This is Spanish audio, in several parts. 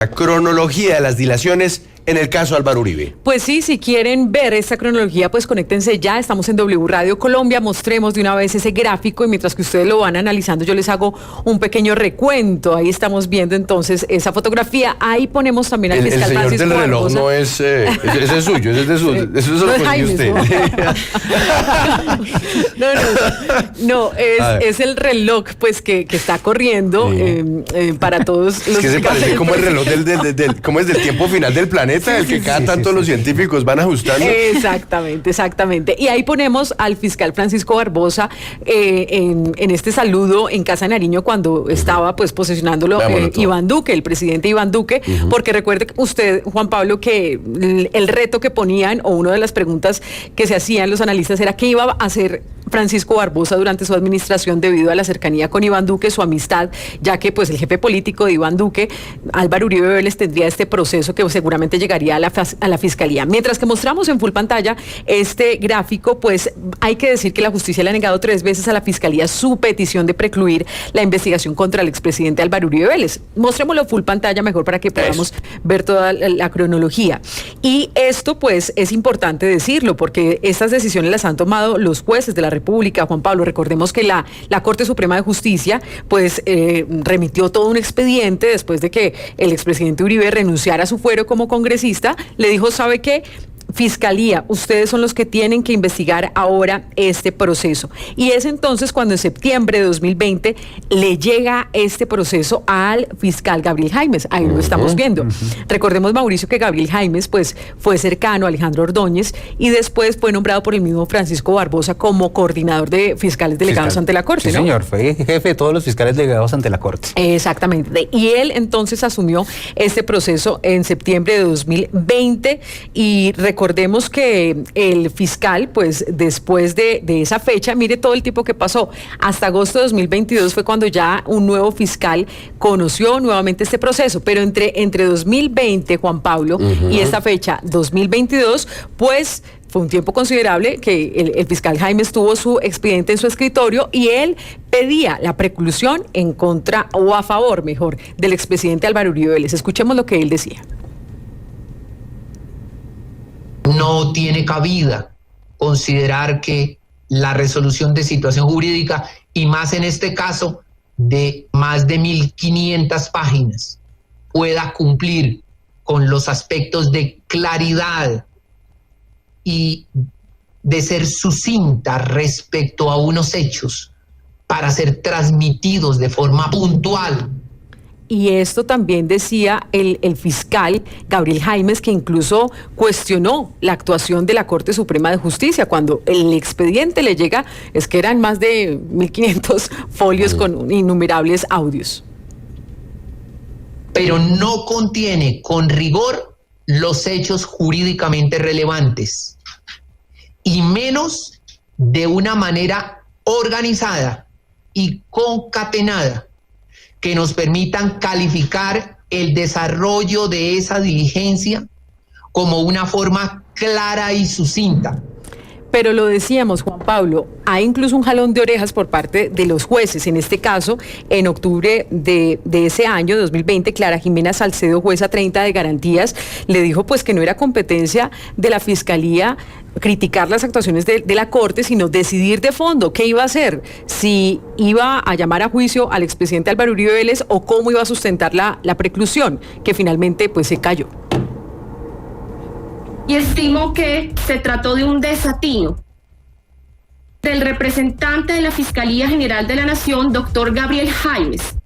La cronología de las dilaciones en el caso Álvaro Uribe. Pues sí, si quieren ver esta cronología, pues conéctense ya. Estamos en W Radio Colombia. Mostremos de una vez ese gráfico y mientras que ustedes lo van analizando, yo les hago un pequeño recuento. Ahí estamos viendo entonces esa fotografía. Ahí ponemos también al fiscal Francisco. El señor del reloj Barbosa. no es, ese es suyo, ese es de su, Sí. eso se lo consiguió usted. No, es el reloj pues que está corriendo para todos los que se parece como el reloj como es del tiempo final del planeta, el que cada tanto los científicos van ajustando. Exactamente. Y ahí ponemos al fiscal Francisco Barbosa en este saludo en Casa de Nariño cuando estaba pues posesionándolo Iván Duque, el presidente Iván Duque, porque recuerde usted, Juan Pablo, que el reto que ponían o una de las preguntas que se hacían los analistas era qué iba a hacer Francisco Barbosa durante su administración debido a la cercanía con Iván Duque, su amistad, ya que pues el jefe político de Iván Duque, Álvaro Uribe Vélez, tendría este proceso que seguramente llegaría a la fiscalía. Mientras que mostramos en full pantalla este gráfico, pues hay que decir que la justicia le ha negado 3 veces a la fiscalía su petición de precluir la investigación contra el expresidente Álvaro Uribe Vélez. Mostrémoslo full pantalla mejor para que podamos ver toda la cronología. Y esto pues es importante decirlo porque estas decisiones las han tomado los jueces de la República. Juan Pablo, recordemos que la Corte Suprema de Justicia pues remitió todo un expediente después de que el expresidente Uribe renunciara a su fuero como congresista. Le dijo, ¿sabe qué? Fiscalía, ustedes son los que tienen que investigar ahora este proceso. Y es entonces cuando en septiembre de 2020 le llega este proceso al fiscal Gabriel Jaimes. Ahí lo estamos viendo. Recordemos, Mauricio, que Gabriel Jaimes pues fue cercano a Alejandro Ordóñez y después fue nombrado por el mismo Francisco Barbosa como coordinador de fiscales delegados ante la Corte. Sí, ¿no? Señor, fue jefe de todos los fiscales delegados ante la Corte. Exactamente. Y él entonces asumió este proceso en septiembre de 2020 y recordemos que el fiscal, pues después de esa fecha, mire todo el tiempo que pasó. Hasta agosto de 2022 fue cuando ya un nuevo fiscal conoció nuevamente este proceso. Pero entre 2020, Juan Pablo, y esta fecha, 2022, pues fue un tiempo considerable que el fiscal Jaimes tuvo su expediente en su escritorio y él pedía la preclusión en contra o a favor, mejor, del expresidente Álvaro Uribe Vélez. Escuchemos lo que él decía. No tiene cabida considerar que la resolución de situación jurídica, y más en este caso de más de 1.500 páginas, pueda cumplir con los aspectos de claridad y de ser sucinta respecto a unos hechos para ser transmitidos de forma puntual. Y esto también decía el fiscal Gabriel Jaimes, que incluso cuestionó la actuación de la Corte Suprema de Justicia cuando el expediente le llega, es que eran más de 1.500 folios con innumerables audios. Pero no contiene con rigor los hechos jurídicamente relevantes y menos de una manera organizada y concatenada que nos permitan calificar el desarrollo de esa diligencia como una forma clara y sucinta. Pero lo decíamos, Juan Pablo, hay incluso un jalón de orejas por parte de los jueces. En este caso, en octubre de ese año, 2020, Clara Jimena Salcedo, jueza 30 de garantías, le dijo pues que no era competencia de la Fiscalía criticar las actuaciones de la Corte, sino decidir de fondo qué iba a hacer, si iba a llamar a juicio al expresidente Álvaro Uribe Vélez o cómo iba a sustentar la preclusión, que finalmente pues se cayó. Y estimo que se trató de un desatino del representante de la Fiscalía General de la Nación, doctor Gabriel Jaimes,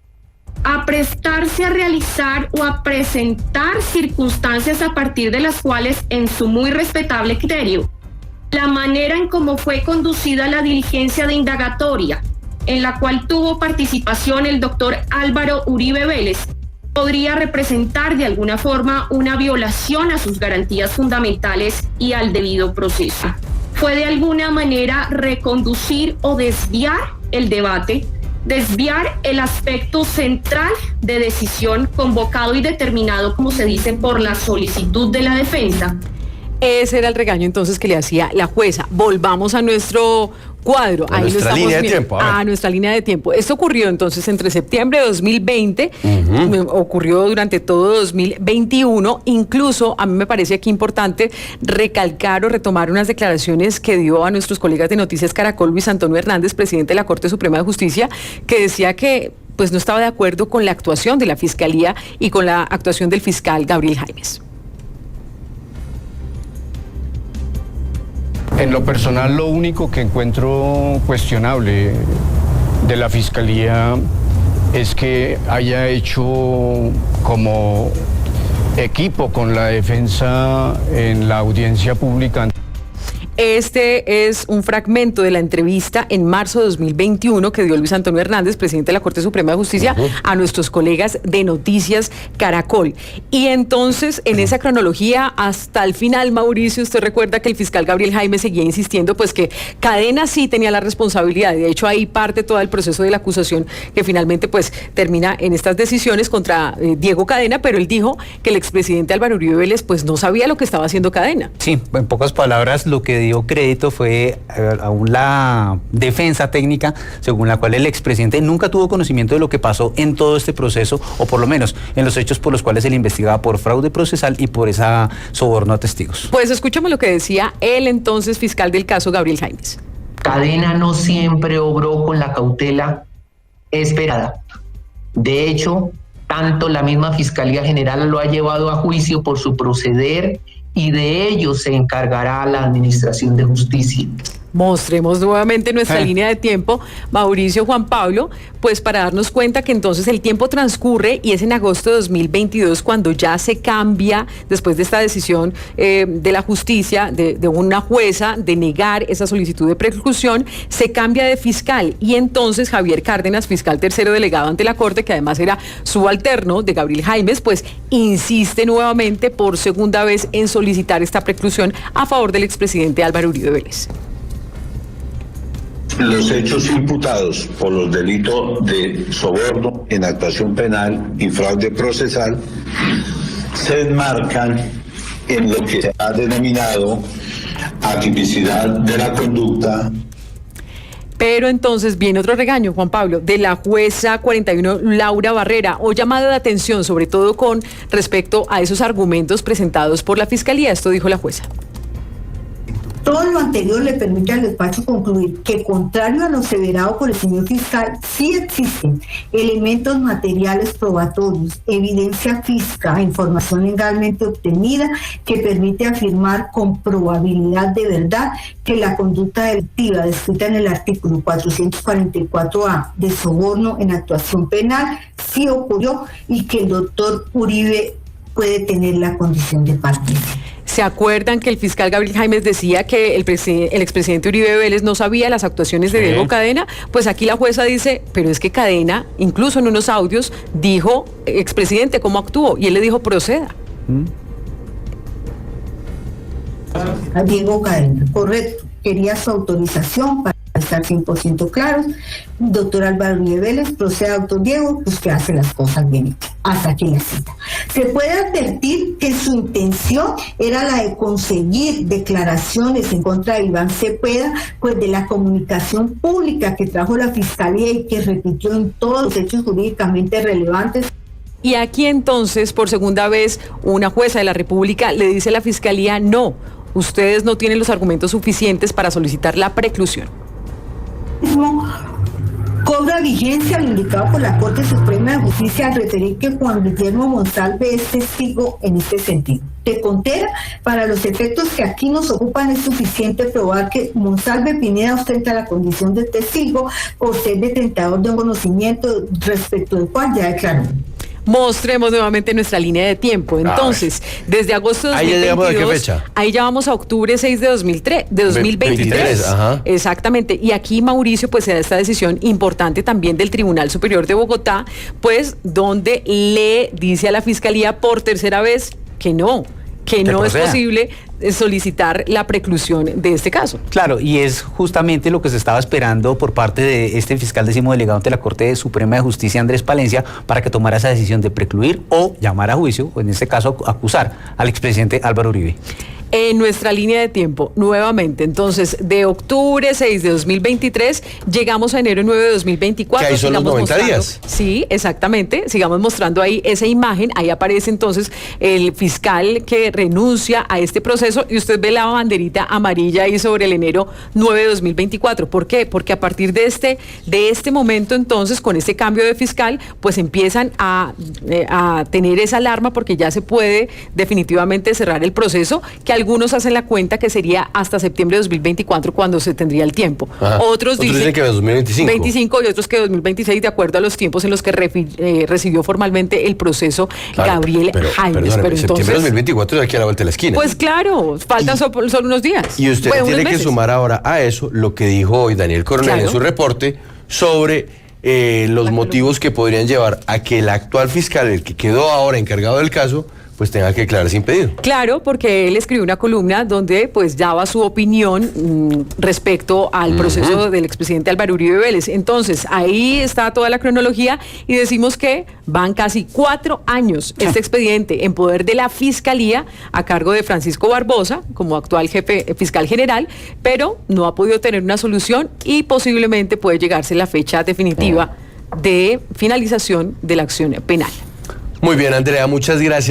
a prestarse a realizar o a presentar circunstancias a partir de las cuales, en su muy respetable criterio, la manera en cómo fue conducida la diligencia de indagatoria, en la cual tuvo participación el doctor Álvaro Uribe Vélez, podría representar de alguna forma una violación a sus garantías fundamentales y al debido proceso. Fue de alguna manera reconducir o desviar el debate, desviar el aspecto central de decisión convocado y determinado, como se dice, por la solicitud de la defensa. Ese era el regaño entonces que le hacía la jueza. Volvamos a nuestro cuadro. A nuestra línea de tiempo. A nuestra línea de tiempo. Esto ocurrió entonces entre septiembre de 2020, ocurrió durante todo 2021. Incluso a mí me parece aquí importante recalcar o retomar unas declaraciones que dio a nuestros colegas de Noticias Caracol, Luis Antonio Hernández, presidente de la Corte Suprema de Justicia, que decía que pues no estaba de acuerdo con la actuación de la Fiscalía y con la actuación del fiscal Gabriel Jaimes. En lo personal, lo único que encuentro cuestionable de la Fiscalía es que haya hecho como equipo con la defensa en la audiencia pública. Este es un fragmento de la entrevista en marzo de 2021 que dio Luis Antonio Hernández, presidente de la Corte Suprema de Justicia, a nuestros colegas de Noticias Caracol. Y entonces, en esa cronología, hasta el final, Mauricio, usted recuerda que el fiscal Gabriel Jaimes seguía insistiendo pues que Cadena sí tenía la responsabilidad. De hecho, ahí parte todo el proceso de la acusación que finalmente pues termina en estas decisiones contra Diego Cadena, pero él dijo que el expresidente Álvaro Uribe Vélez pues no sabía lo que estaba haciendo Cadena. Sí, en pocas palabras, lo que dio crédito fue aún la defensa técnica según la cual el expresidente nunca tuvo conocimiento de lo que pasó en todo este proceso, o por lo menos en los hechos por los cuales se le investigaba por fraude procesal y por esa soborno a testigos. Pues escuchemos lo que decía el entonces fiscal del caso, Gabriel Jaimes. Cadena no siempre obró con la cautela esperada. De hecho, tanto la misma Fiscalía General lo ha llevado a juicio por su proceder, y de ello se encargará la Administración de Justicia. Mostremos nuevamente nuestra línea de tiempo, Mauricio, Juan Pablo, pues para darnos cuenta que entonces el tiempo transcurre y es en agosto de 2022 cuando ya se cambia, después de esta decisión de la justicia, de una jueza, de negar esa solicitud de preclusión, se cambia de fiscal y entonces Javier Cárdenas, fiscal tercero delegado ante la Corte, que además era subalterno de Gabriel Jaimes, pues insiste nuevamente por segunda vez en solicitar esta preclusión a favor del expresidente Álvaro Uribe Vélez. Los hechos imputados por los delitos de soborno en actuación penal y fraude procesal se enmarcan en lo que se ha denominado atipicidad de la conducta. Pero entonces viene otro regaño, Juan Pablo, de la jueza 41 Laura Barrera, o llamada de atención sobre todo con respecto a esos argumentos presentados por la Fiscalía. Esto dijo la jueza. Todo lo anterior le permite al despacho concluir que, contrario a lo aseverado por el señor fiscal, sí existen elementos materiales probatorios, evidencia física, información legalmente obtenida que permite afirmar con probabilidad de verdad que la conducta delictiva descrita en el artículo 444A de soborno en actuación penal sí ocurrió y que el doctor Uribe puede tener la condición de partícipe. ¿Se acuerdan que el fiscal Gabriel Jaimes decía que el expresidente Uribe Vélez no sabía las actuaciones de Diego Cadena? Pues aquí la jueza dice, pero es que Cadena, incluso en unos audios, dijo, expresidente, ¿cómo actuó? Y él le dijo, proceda. A Diego Cadena, correcto. Quería su autorización para estar 100% claros. Doctor Álvaro Uribe Vélez, proceda, doctor Diego, pues que hace las cosas bien. Hasta aquí la cita. Se puede advertir que su intención era la de conseguir declaraciones en contra de Iván Cepeda, pues de la comunicación pública que trajo la Fiscalía y que repitió en todos los hechos jurídicamente relevantes. Y aquí entonces, por segunda vez, una jueza de la República le dice a la Fiscalía, no, ustedes no tienen los argumentos suficientes para solicitar la preclusión. Cobra vigencia lo indicado por la Corte Suprema de Justicia al referir que Juan Guillermo Monsalve es testigo en este sentido. De contera, para los efectos que aquí nos ocupan es suficiente probar que Monsalve Pineda ostenta la condición de testigo por ser detentador de un conocimiento respecto del cual ya declaró. Mostremos nuevamente nuestra línea de tiempo. Entonces, desde agosto de 2022, ¿ahí ya llegamos a qué fecha? Ahí ya vamos a octubre 6 de 2023. 23, ajá. Exactamente. Y aquí, Mauricio, pues se da esta decisión importante también del Tribunal Superior de Bogotá, pues donde le dice a la Fiscalía por tercera vez que no es posible solicitar la preclusión de este caso. Claro, y es justamente lo que se estaba esperando por parte de este fiscal décimo delegado ante la Corte Suprema de Justicia, Andrés Palencia, para que tomara esa decisión de precluir o llamar a juicio, o en este caso acusar al expresidente Álvaro Uribe. En nuestra línea de tiempo, nuevamente, entonces, de octubre 6 de 2023, llegamos a enero 9 de 2024. Que ahí son los 90 días. Sí, exactamente. Sigamos mostrando ahí esa imagen. Ahí aparece entonces el fiscal que renuncia a este proceso y usted ve la banderita amarilla ahí sobre el enero 9 de 2024. ¿Por qué? Porque a partir de este momento, entonces, con este cambio de fiscal, pues empiezan a tener esa alarma porque ya se puede definitivamente cerrar el proceso, que algunos hacen la cuenta que sería hasta septiembre de 2024 cuando se tendría el tiempo. Ajá. Otros dicen que 2025. 25 y otros que 2026 de acuerdo a los tiempos en los que recibió formalmente el proceso Gabriel Jaimes. Pero septiembre de 2024 es aquí a la vuelta de la esquina. Pues claro, faltan solo unos días. Y usted tiene que sumar ahora a eso lo que dijo hoy Daniel Coronel en su reporte sobre los motivos que podrían llevar a que el actual fiscal, el que quedó ahora encargado del caso, pues tenga que declararse impedido. Claro, porque él escribió una columna donde pues daba su opinión respecto al proceso del expresidente Álvaro Uribe Vélez. Entonces, ahí está toda la cronología y decimos que van casi 4 años este expediente en poder de la Fiscalía a cargo de Francisco Barbosa como actual jefe fiscal general, pero no ha podido tener una solución y posiblemente puede llegarse la fecha definitiva de finalización de la acción penal. Muy bien, Andrea, muchas gracias.